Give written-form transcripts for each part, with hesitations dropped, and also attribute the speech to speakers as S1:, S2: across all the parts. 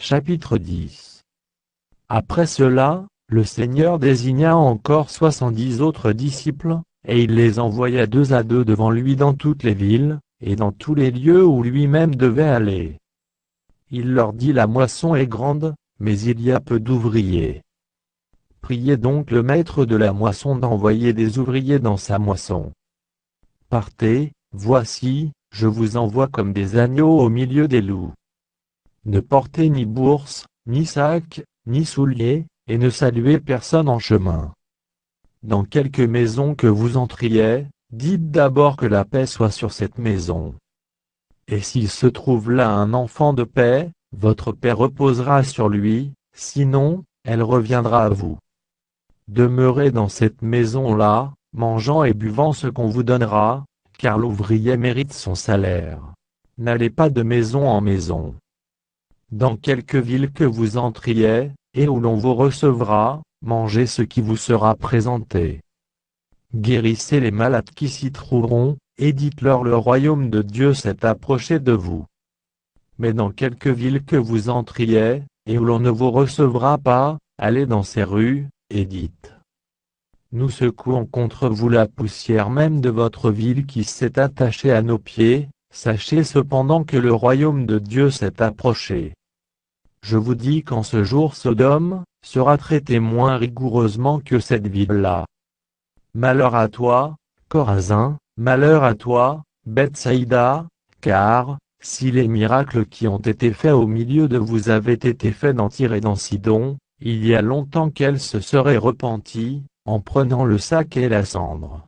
S1: Chapitre 10. Après cela, le Seigneur désigna encore 70 autres disciples, et il les envoya 2 à 2 devant lui dans toutes les villes, et dans tous les lieux où lui-même devait aller. Il leur dit: La moisson est grande, mais il y a peu d'ouvriers. Priez donc le maître de la moisson d'envoyer des ouvriers dans sa moisson. Partez, voici, je vous envoie comme des agneaux au milieu des loups. Ne portez ni bourse, ni sac, ni souliers, et ne saluez personne en chemin. Dans quelque maison que vous entriez, dites d'abord que la paix soit sur cette maison. Et s'il se trouve là un enfant de paix, votre paix reposera sur lui, sinon, elle reviendra à vous. Demeurez dans cette maison-là, mangeant et buvant ce qu'on vous donnera, car l'ouvrier mérite son salaire. N'allez pas de maison en maison. Dans quelque ville que vous entriez, et où l'on vous recevra, mangez ce qui vous sera présenté. Guérissez les malades qui s'y trouveront, et dites-leur: le royaume de Dieu s'est approché de vous. Mais dans quelque ville que vous entriez, et où l'on ne vous recevra pas, allez dans ces rues, et dites: nous secouons contre vous la poussière même de votre ville qui s'est attachée à nos pieds, sachez cependant que le royaume de Dieu s'est approché. Je vous dis qu'en ce jour Sodome sera traitée moins rigoureusement que cette ville-là. Malheur à toi, Chorazin, malheur à toi, Bethsaïda, car, si les miracles qui ont été faits au milieu de vous avaient été faits dans Tyr et dans Sidon, il y a longtemps qu'elles se seraient repenties, en prenant le sac et la cendre.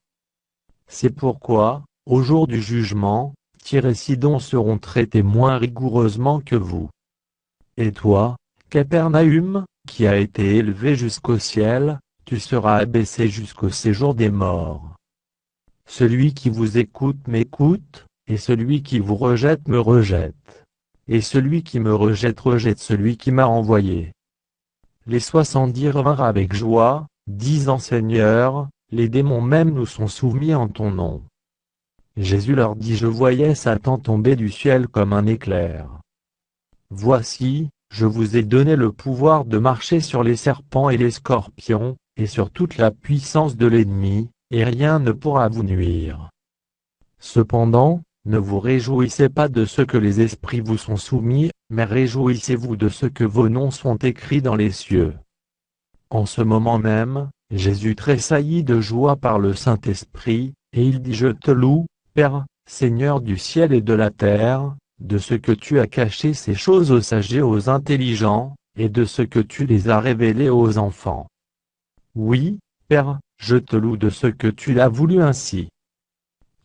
S1: C'est pourquoi, au jour du jugement, Tyr et Sidon seront traités moins rigoureusement que vous. Et toi, Capernaüm, qui a été élevé jusqu'au ciel, tu seras abaissé jusqu'au séjour des morts. Celui qui vous écoute m'écoute, et celui qui vous rejette me rejette. Et celui qui me rejette rejette celui qui m'a envoyé. Les 70 revinrent avec joie, disant: Seigneur, les démons même nous sont soumis en ton nom. Jésus leur dit: Je voyais Satan tomber du ciel comme un éclair. Voici, je vous ai donné le pouvoir de marcher sur les serpents et les scorpions, et sur toute la puissance de l'ennemi, et rien ne pourra vous nuire. Cependant, ne vous réjouissez pas de ce que les esprits vous sont soumis, mais réjouissez-vous de ce que vos noms sont écrits dans les cieux. En ce moment même, Jésus tressaillit de joie par le Saint-Esprit, et il dit: Je te loue, Père, Seigneur du ciel et de la terre, de ce que tu as caché ces choses aux sages et aux intelligents, et de ce que tu les as révélées aux enfants. Oui, Père, je te loue de ce que tu l'as voulu ainsi.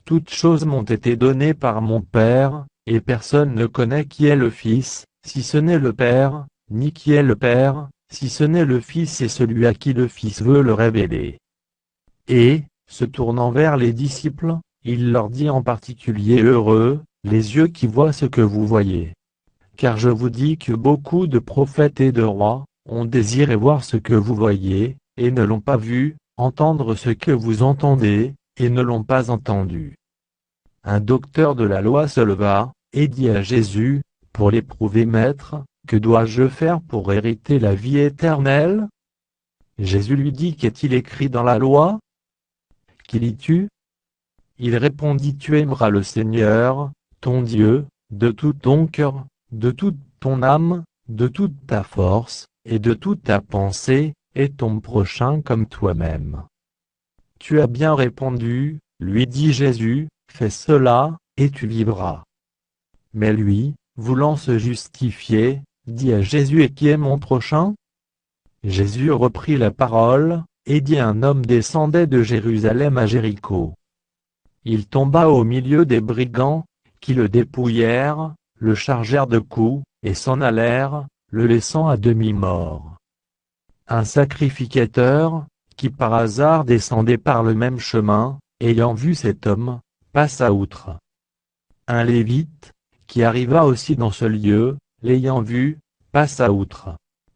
S1: Toutes choses m'ont été données par mon Père, et personne ne connaît qui est le Fils, si ce n'est le Père, ni qui est le Père, si ce n'est le Fils et celui à qui le Fils veut le révéler. Et, se tournant vers les disciples, il leur dit en particulier: Heureux, les yeux qui voient ce que vous voyez. Car je vous dis que beaucoup de prophètes et de rois ont désiré voir ce que vous voyez, et ne l'ont pas vu, entendre ce que vous entendez, et ne l'ont pas entendu. Un docteur de la loi se leva, et dit à Jésus: Pour l'éprouver, Maître, que dois-je faire pour hériter la vie éternelle? Jésus lui dit: Qu'est-il écrit dans la loi? Qui lis-tu? Il répondit: Tu aimeras le Seigneur, ton Dieu, de tout ton cœur, de toute ton âme, de toute ta force, et de toute ta pensée, et ton prochain comme toi-même. Tu as bien répondu, lui dit Jésus, fais cela, et tu vivras. Mais lui, voulant se justifier, dit à Jésus: Et qui est mon prochain? Jésus reprit la parole, et dit: Un homme descendait de Jérusalem à Jéricho. Il tomba au milieu des brigands, qui le dépouillèrent, le chargèrent de coups, et s'en allèrent, le laissant à demi-mort. Un sacrificateur, qui par hasard descendait par le même chemin, ayant vu cet homme, passa outre. Un Lévite, qui arriva aussi dans ce lieu, l'ayant vu, passa outre.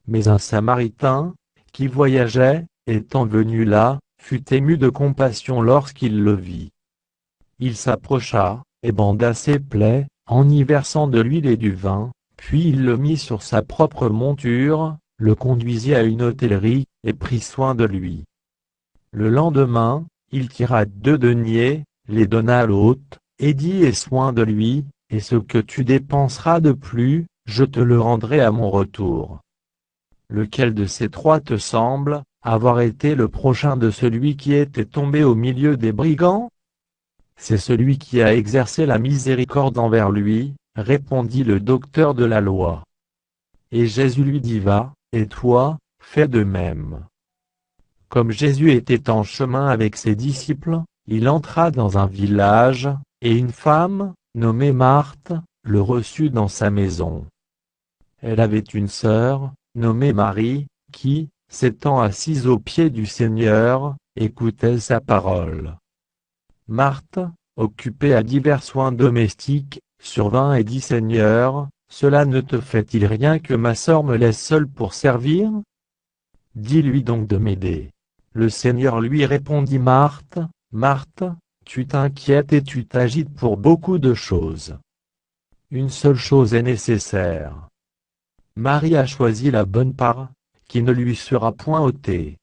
S1: Mais un Samaritain, qui voyageait, étant venu là, fut ému de compassion lorsqu'il le vit. Il s'approcha, et banda ses plaies, en y versant de l'huile et du vin, Puis il le mit sur sa propre monture, le conduisit à une hôtellerie, et prit soin de lui. Le lendemain, il tira 2 deniers, les donna à l'hôte, et dit: Aie soin de lui, et ce que tu dépenseras de plus, je te le rendrai à mon retour. Lequel de ces 3 te semble avoir été le prochain de celui qui était tombé au milieu des brigands? C'est celui qui a exercé la miséricorde envers lui, répondit le docteur de la loi. Et Jésus lui dit: Va, et toi, fais de même. Comme Jésus était en chemin avec ses disciples, il entra dans un village, et une femme, nommée Marthe, le reçut dans sa maison. Elle avait une sœur, nommée Marie, qui, s'étant assise aux pieds du Seigneur, écoutait sa parole. Marthe, occupée à divers soins domestiques, survint et dit: Seigneur, cela ne te fait-il rien que ma sœur me laisse seule pour servir? Dis-lui donc de m'aider. Le Seigneur lui répondit: Marthe, Marthe, tu t'inquiètes et tu t'agites pour beaucoup de choses. Une seule chose est nécessaire. Marie a choisi la bonne part, qui ne lui sera point ôtée.